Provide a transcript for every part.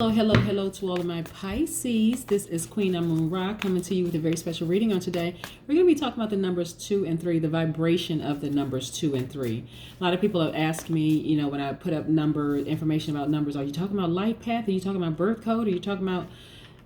Hello, hello, hello to all of my Pisces. This is Queen Amun Ra coming to you with a very special reading on today. We're going to be talking about the numbers 2 and 3, the vibration of the numbers 2 and 3. A lot of people have asked me, when I put up information about numbers, are you talking about life path? Are you talking about birth code? Are you talking about,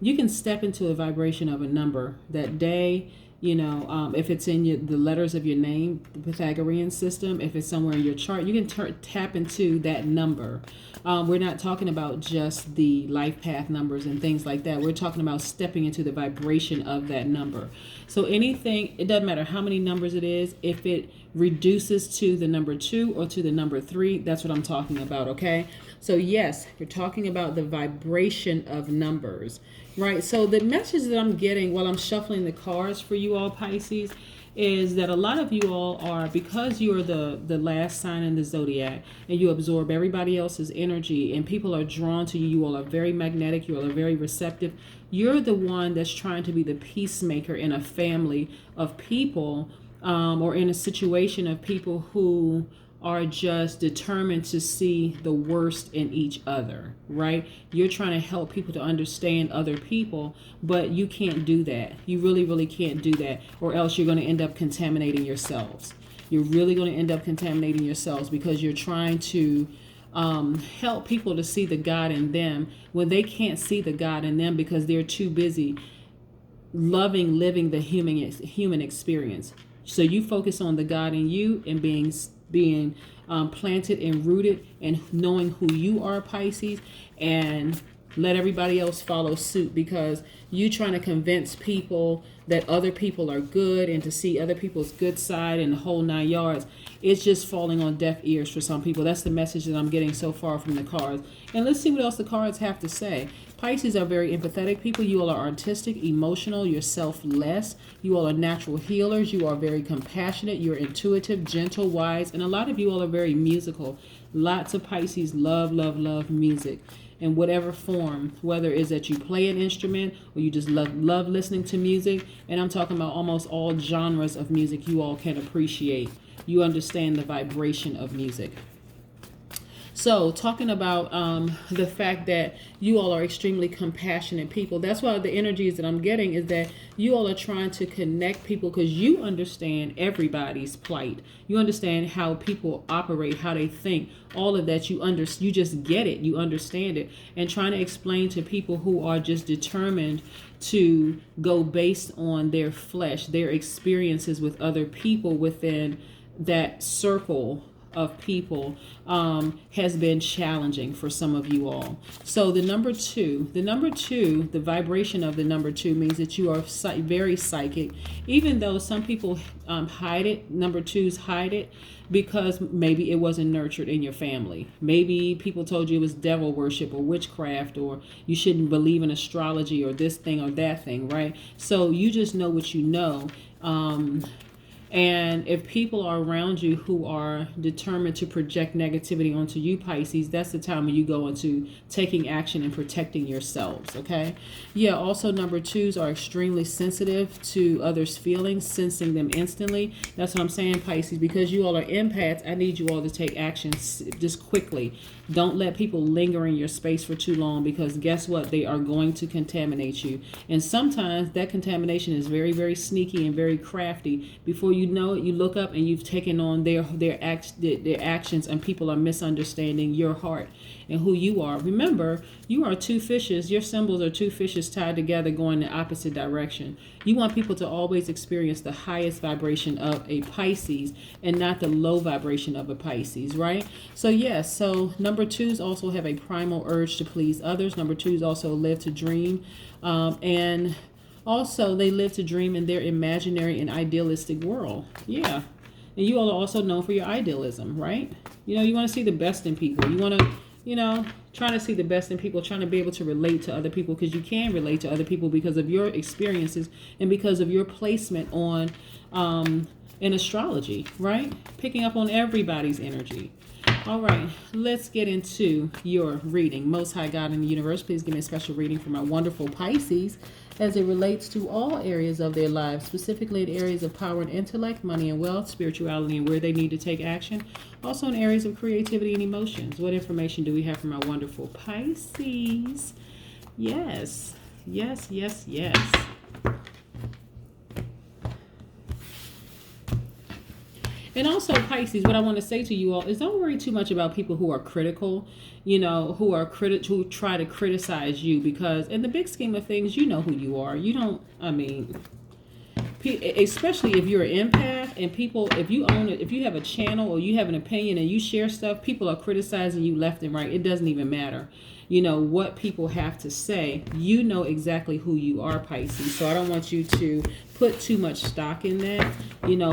you can step into a vibration of a number that day. If it's in the letters of your name, the Pythagorean system, if it's somewhere in your chart, you can tap into that number. We're not talking about just the life path numbers and things like that. We're talking about stepping into the vibration of that number. So anything, it doesn't matter how many numbers it is, if it reduces to the number 2 or to the number 3, that's what I'm talking about, okay? So yes, we're talking about the vibration of numbers, right? So the message that I'm getting while I'm shuffling the cards for you all, Pisces, is that a lot of you all are, because you are the last sign in the zodiac and you absorb everybody else's energy and people are drawn to you. You all are very magnetic. You all are very receptive. You're the one that's trying to be the peacemaker in a family of people, or in a situation of people who are just determined to see the worst in each other, right? You're trying to help people to understand other people, but you can't do that. You really, really can't do that, or else you're going to end up contaminating yourselves. You're really going to end up contaminating yourselves because you're trying to help people to see the God in them when they can't see the God in them because they're too busy living the human experience. So you focus on the God in you and being planted and rooted and knowing who you are, Pisces, and let everybody else follow suit, because you trying to convince people that other people are good and to see other people's good side and the whole 9 yards. It's just falling on deaf ears for some people. That's the message that I'm getting so far from the cards. And let's see what else the cards have to say. Pisces are very empathetic people. You all are artistic, emotional, you're selfless. You all are natural healers. You are very compassionate. You're intuitive, gentle, wise. And a lot of you all are very musical. Lots of Pisces love music in whatever form, whether it's that you play an instrument or you just love listening to music. And I'm talking about almost all genres of music you all can appreciate. You understand the vibration of music. So talking about the fact that you all are extremely compassionate people. That's why the energies that I'm getting is that you all are trying to connect people because you understand everybody's plight. You understand how people operate, how they think, all of that. You just get it. You understand it. And trying to explain to people who are just determined to go based on their flesh, their experiences with other people within that circle of people has been challenging for some of you all. So the number two, the vibration of the number 2 means that you are very psychic, even though some people hide it. Number 2s hide it because maybe it wasn't nurtured in your family. Maybe people told you it was devil worship or witchcraft, or you shouldn't believe in astrology or this thing or that thing, right? So you just know what you know. And if people are around you who are determined to project negativity onto you, Pisces, that's the time when you go into taking action and protecting yourselves, okay? Yeah, also number 2s are extremely sensitive to others' feelings, sensing them instantly. That's what I'm saying, Pisces. Because you all are empaths, I need you all to take action just quickly. Don't let people linger in your space for too long, because guess what? They are going to contaminate you. And sometimes that contamination is very, very sneaky and very crafty. Before you know it, you look up and you've taken on their actions, and people are misunderstanding your heart and who you are. Remember, you are 2 fishes. Your symbols are 2 fishes tied together going in the opposite direction. You want people to always experience the highest vibration of a Pisces and not the low vibration of a Pisces, right? So yes, so number 2s also have a primal urge to please others. Number 2s also live to dream, and also they live to dream in their imaginary and idealistic world. Yeah. And you all are also known for your idealism, right? You want to see the best in people. You want to, trying to see the best in people, trying to be able to relate to other people, because you can relate to other people because of your experiences and because of your placement on in astrology, right? Picking up on everybody's energy. All right, let's get into your reading. Most High God in the universe, please give me a special reading for my wonderful Pisces as it relates to all areas of their lives, specifically in areas of power and intellect, money and wealth, spirituality, and where they need to take action. Also in areas of creativity and emotions. What information do we have from our wonderful Pisces? Yes, yes, yes, yes. And also, Pisces, what I want to say to you all is don't worry too much about people who are critical, who try to criticize you, because in the big scheme of things, you know who you are. You don't, especially if you're an empath and people, if you own it, if you have a channel or you have an opinion and you share stuff, people are criticizing you left and right. It doesn't even matter. What people have to say, you know exactly who you are, Pisces. So I don't want you to put too much stock in that,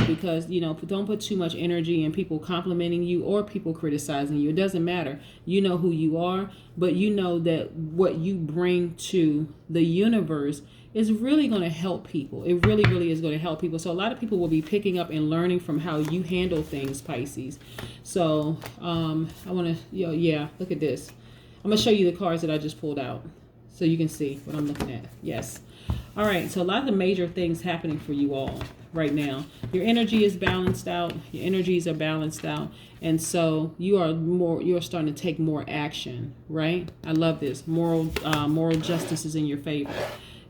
because, don't put too much energy in people complimenting you or people criticizing you. It doesn't matter. You know who you are, but you know that what you bring to the universe is really going to help people. It really, really is going to help people. So a lot of people will be picking up and learning from how you handle things, Pisces. So I want to, look at this. I'm going to show you the cards that I just pulled out so you can see what I'm looking at. Yes. All right. So a lot of the major things happening for you all right now. Your energy is balanced out. Your energies are balanced out. And so you're starting to take more action, right? I love this. Moral justice is in your favor.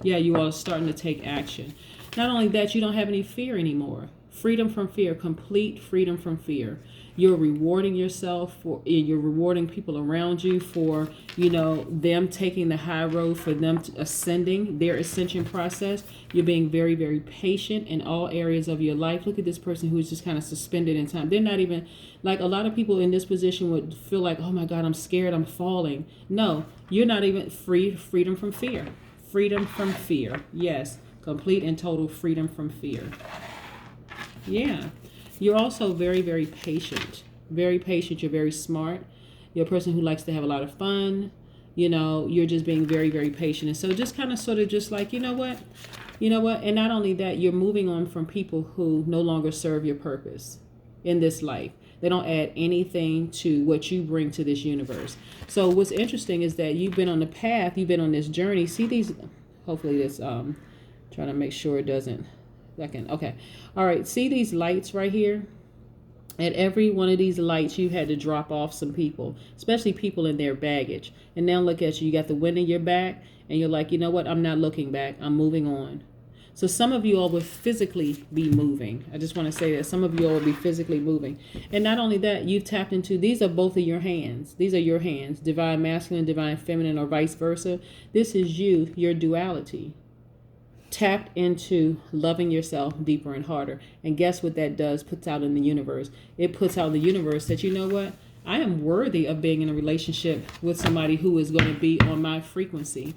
Yeah, you are starting to take action. Not only that, you don't have any fear anymore. Freedom from fear, complete freedom from fear. You're rewarding yourself you're rewarding people around you for, them taking the high road, for them ascending their ascension process. You're being very, very patient in all areas of your life. Look at this person who's just kind of suspended in time. They're not even, like a lot of people in this position would feel like, oh my God, I'm scared, I'm falling. No, you're not even freedom from fear. Freedom from fear. Yes, complete and total freedom from fear. Yeah. You're also very, very patient. Very patient. You're very smart. You're a person who likes to have a lot of fun. You're just being very, very patient. And so just kind of sort of just like, you know what? And not only that, you're moving on from people who no longer serve your purpose in this life. They don't add anything to what you bring to this universe. So what's interesting is that you've been on the path, you've been on this journey. See these, hopefully this, trying to make sure it doesn't. Okay. All right. See these lights right here? At every one of these lights, you had to drop off some people, especially people in their baggage. And now look at you. You got the wind in your back, and you're like, you know what? I'm not looking back. I'm moving on. So some of you all will physically be moving. I just want to say that some of you all will be physically moving. And not only that, you've tapped into, these are both of your hands. These are your hands, divine masculine, divine feminine, or vice versa. This is you, your duality. Tapped into loving yourself deeper and harder. And guess what that does? Puts out in the universe. It puts out in the universe that, you know what? I am worthy of being in a relationship with somebody who is going to be on my frequency.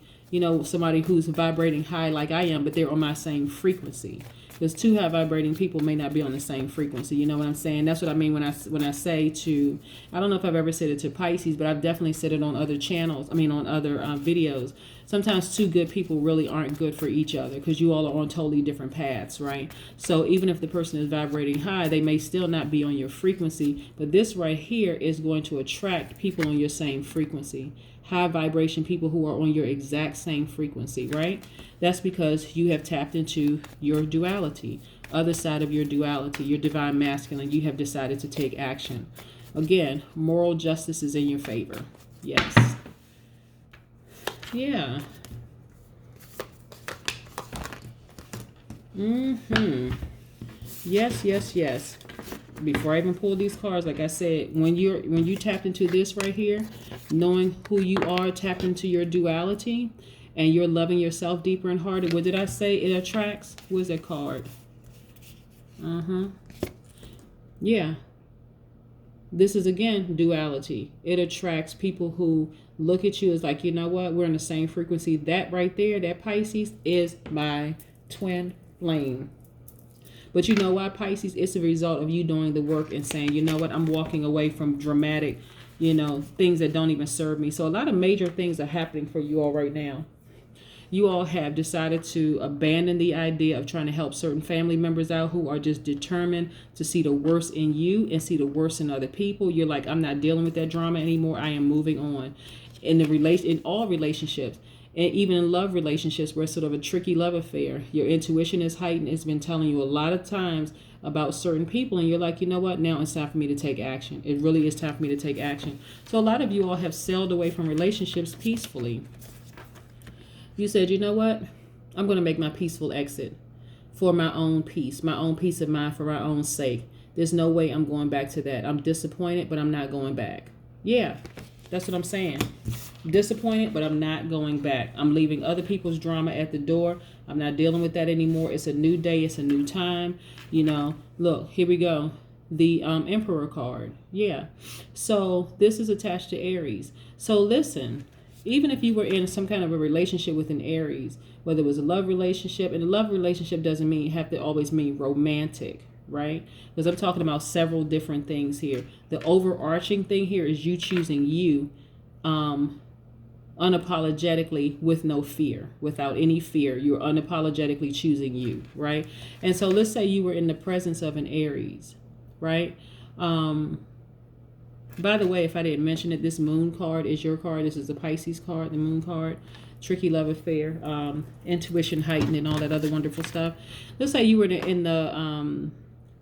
Somebody who's vibrating high like I am, but they're on my same frequency. Because two high vibrating people may not be on the same frequency. You know what I'm saying? That's what I mean when I say to, I don't know if I've ever said it to Pisces, but I've definitely said it on other channels. On other videos. Sometimes two good people really aren't good for each other because you all are on totally different paths, right? So even if the person is vibrating high, they may still not be on your frequency. But this right here is going to attract people on your same frequency. High vibration people who are on your exact same frequency, right? That's because you have tapped into your duality, other side of your duality, your divine masculine. You have decided to take action. Again, moral justice is in your favor. Yes. Yeah. Yes. Before I even pull these cards, like I said, when you tapped into this right here, knowing who you are, tapped into your duality, and you're loving yourself deeper and harder. What did I say? It attracts. Where's that card? Yeah. This is, again, duality. It attracts people who look at you as like, you know what? We're in the same frequency. That right there, that Pisces, is my twin flame. But you know why, Pisces? It's a result of you doing the work and saying, you know what? I'm walking away from dramatic, things that don't even serve me. So a lot of major things are happening for you all right now. You all have decided to abandon the idea of trying to help certain family members out who are just determined to see the worst in you and see the worst in other people. You're like, I'm not dealing with that drama anymore. I am moving on. In all relationships, and even in love relationships where it's sort of a tricky love affair, your intuition is heightened. It's been telling you a lot of times about certain people, and you're like, you know what, now it's time for me to take action. It really is time for me to take action. So a lot of you all have sailed away from relationships peacefully. You said, you know what, I'm going to make my peaceful exit for my own peace of mind, for my own sake. There's no way I'm going back to that. I'm disappointed, but I'm not going back. Yeah, that's what I'm saying. Disappointed, but I'm not going back. I'm leaving other people's drama at the door. I'm not dealing with that anymore. It's a new day. It's a new time. You know, look, here we go. The Emperor card. Yeah. So this is attached to Aries. So listen, even if you were in some kind of a relationship with an Aries, whether it was a love relationship, and a love relationship doesn't have to always mean romantic, right? Because I'm talking about several different things here. The overarching thing here is you choosing you unapologetically, with no fear, without any fear. You're unapologetically choosing you, right? And so let's say you were in the presence of an Aries, right? By the way, if I didn't mention it, this moon card is your card. This is the Pisces card, the moon card. Tricky love affair, intuition heightened, and all that other wonderful stuff. Let's say you were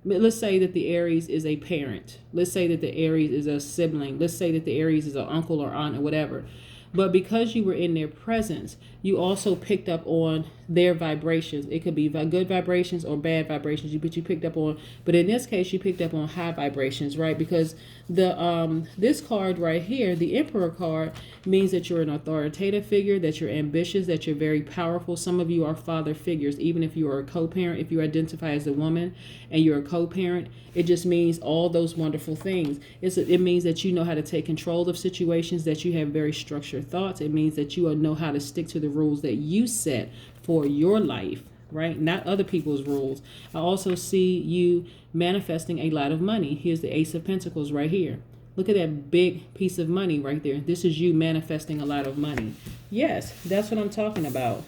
let's say that the Aries is a parent. Let's say that the Aries is a sibling. Let's say that the Aries is an uncle or aunt or whatever. But because you were in their presence, you also picked up on their vibrations. It could be good vibrations or bad vibrations, but you picked up on, but in this case, you picked up on high vibrations, right? Because this card right here, the Emperor card, means that you're an authoritative figure, that you're ambitious, that you're very powerful. Some of you are father figures, even if you are a co-parent. If you identify as a woman and you're a co-parent, it just means all those wonderful things. It means that you know how to take control of situations, that you have very structured thoughts. It means that you know how to stick to the rules that you set for your life, right? Not other people's rules. I also see you manifesting a lot of money. Here's the Ace of Pentacles right here. Look at that big piece of money right there. This is you manifesting a lot of money. Yes, that's what I'm talking about.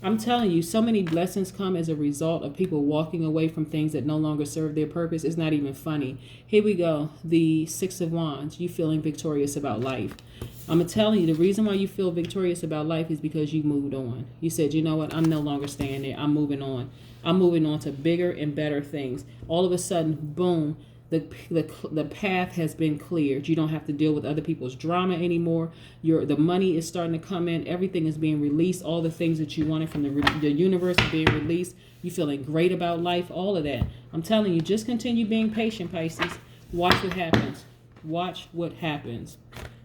I'm telling you, so many blessings come as a result of people walking away from things that no longer serve their purpose. It's not even funny. Here we go. The Six of Wands. You feeling victorious about life. I'm telling you, the reason why you feel victorious about life is because you moved on. You said, you know what? I'm no longer staying there. I'm moving on. I'm moving on to bigger and better things. All of a sudden, boom. The path has been cleared. You don't have to deal with other people's drama anymore. The money is starting to come in. Everything is being released. All the things that you wanted from the universe are being released. You feeling great about life. All of that. I'm telling you, just continue being patient, Pisces. Watch what happens. Watch what happens.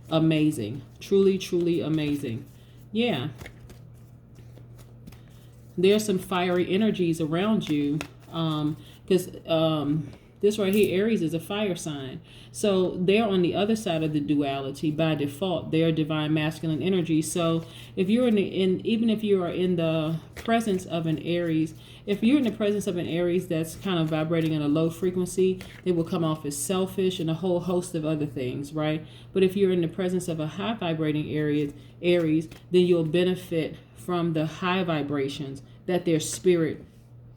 Amazing. Truly, truly amazing. Yeah. There's some fiery energies around you. Because this right here, Aries, is a fire sign. So they're on the other side of the duality by default. They're divine masculine energy. So if you're even if you are in the presence of an Aries, if you're in the presence of an Aries that's kind of vibrating at a low frequency, they will come off as selfish and a whole host of other things, right? But if you're in the presence of a high vibrating Aries, then you'll benefit from the high vibrations that their spirit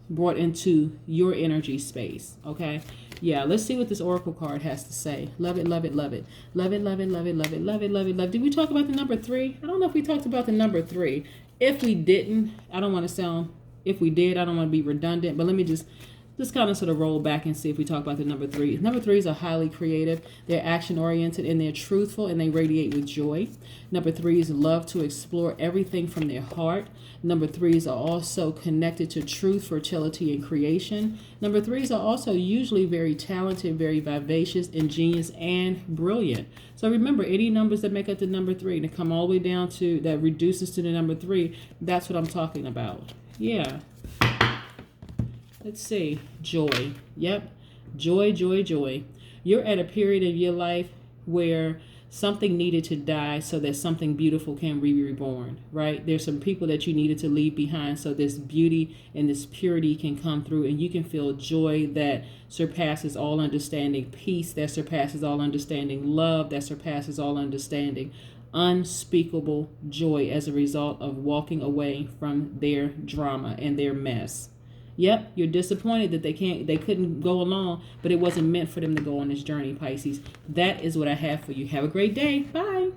brought into your energy space. Okay, yeah, let's see what this oracle card has to say. Love it, love it, love it, love it, love it, love it, love it, love it, love it, love it. Did we talk about the number 3? I don't know if we talked about the number 3. If we didn't, I don't want to sound, if we did, I don't want to be redundant, but let me just kind of sort of roll back and see if we talk about the number 3. Number 3s are highly creative. They're action oriented and they're truthful and they radiate with joy. Number 3s love to explore everything from their heart. Number 3s are also connected to truth, fertility, and creation. Number 3s are also usually very talented, very vivacious, ingenious, and brilliant. So remember, any numbers that make up the number 3 to come all the way down to that reduces to the number 3, that's what I'm talking about. Yeah. Let's see. Joy. Yep. Joy, joy, joy. You're at a period of your life where something needed to die so that something beautiful can be reborn, right? There's some people that you needed to leave behind so this beauty and this purity can come through and you can feel joy that surpasses all understanding, peace that surpasses all understanding, love that surpasses all understanding, unspeakable joy as a result of walking away from their drama and their mess. Yep, you're disappointed that they couldn't go along, but it wasn't meant for them to go on this journey, Pisces. That is what I have for you. Have a great day. Bye.